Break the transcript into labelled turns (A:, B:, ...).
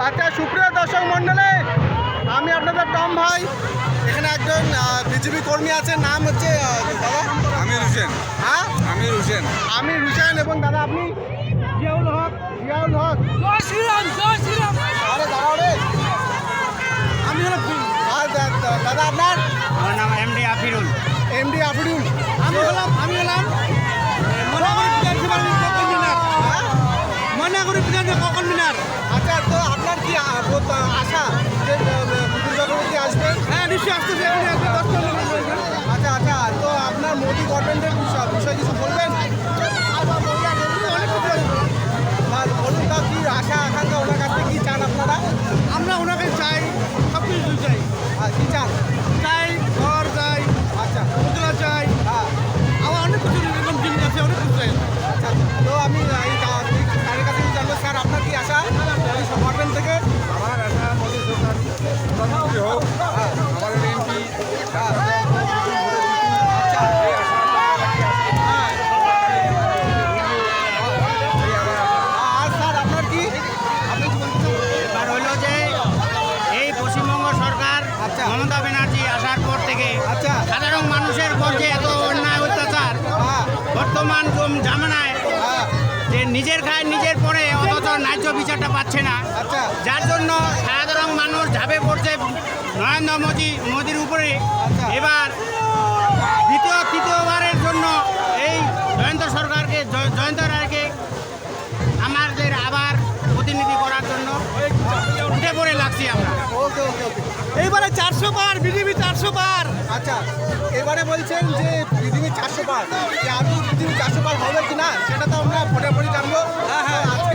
A: আচ্ছা, সুপ্রিয় দর্শক মণ্ডলী, আমি আপনাদের টম ভাই। এখানে একজন বিজেপি কর্মী আছে, নাম হচ্ছে দাদা
B: আমির হোসেন।
A: হ্যাঁ,
B: আমির হোসেন।
A: আমির হোসেন। এবং দাদা আপনি? জিয়াউল হক। জিয়াউল হক।
C: জয় শ্রীরাম, জয় শ্রীরাম।
A: আরে দাঁড়াও রে।
C: আমি হলো
A: আর দাদা আপনার?
C: আমার নাম এমডি আফিরুল।
A: এমডি আফরিউল।
C: আমি হলাম মনাগুড়ি বিধানসভার কখন মিনার।
A: হ্যাঁ?
C: মনাগুড়ি বিধানসভা কখন মিনার।
A: আচ্ছা, তো আপনার কি আশা যে বিপুল চক্রবর্তী আসবেন?
C: হ্যাঁ, নিশ্চয়ই আসতেছে, এখনই আসবে, 10-15 মিনিট হয়েছে।
A: আচ্ছা আচ্ছা, তো আপনার মোদি গভর্নমেন্টের বিষয়ে কিছু বলবেন?
C: অনেক কিছু আছে।
A: আর বলুন তো, কি আশা আকাঙ্ক্ষা ওনার কাছ থেকে কি চান আপনারা?
C: আমরা ওনাকে চাই, সব কিছু চাই।
A: আর কি চান?
C: চাই ঘর চাই,
A: আচ্ছা।
C: মুদ্রা চাই,
A: হ্যাঁ।
C: আমার অনেক কিছু এরকম জিনিস আছে, অনেক কিছু চাই।
A: আচ্ছা, তো আমি এই স্যারের কাছে জানবো, স্যার আপনার কি আশা এই গভর্নমেন্ট থেকে?
B: আমার আশা মোদী সরকার প্রধানমন্ত্রী হোক, আমাদের এমপি
A: আচ্ছা। আর স্যার আপনার কি? আপনি কি বলতে চান?
D: এবার হলো যে এই পশ্চিমবঙ্গ সরকার
A: আচ্ছা।
D: মমতা ব্যানার্জি আসার পর থেকে
A: আচ্ছা।
D: সাধারণ মানুষের উপর যে এত অন্যায় অত্যাচার
A: হ্যাঁ
D: বর্তমান জামানায়,
A: হ্যাঁ।
D: যে নিজের খায় নিজের পরে অথচ ন্যায্য বিচারটা পাচ্ছে না,
A: আচ্ছা।
D: যার জন্য সাধারণ মানুষ ঝাঁপে পড়ছে নরেন্দ্র মোদির উপরে।
A: আচ্ছা।
D: এবার তৃতীয়বারের জন্য এই জয়ন্ত রায়কে আমাদের আবার প্রতিনিধি করার জন্য উঠে পড়ে লাগছি আমরা।
A: ওকে ওকে ওকে।
C: এইবারে 400 পার, বিজেপি 400 পার।
A: আচ্ছা, এবারে বলছেন যে পৃথিবী 400 পার, যে আদৌ পৃথিবী 400 পার হবে কি না সেটা তো আমরা পরে জানবো।
C: হ্যাঁ, হ্যাঁ।
A: আজকে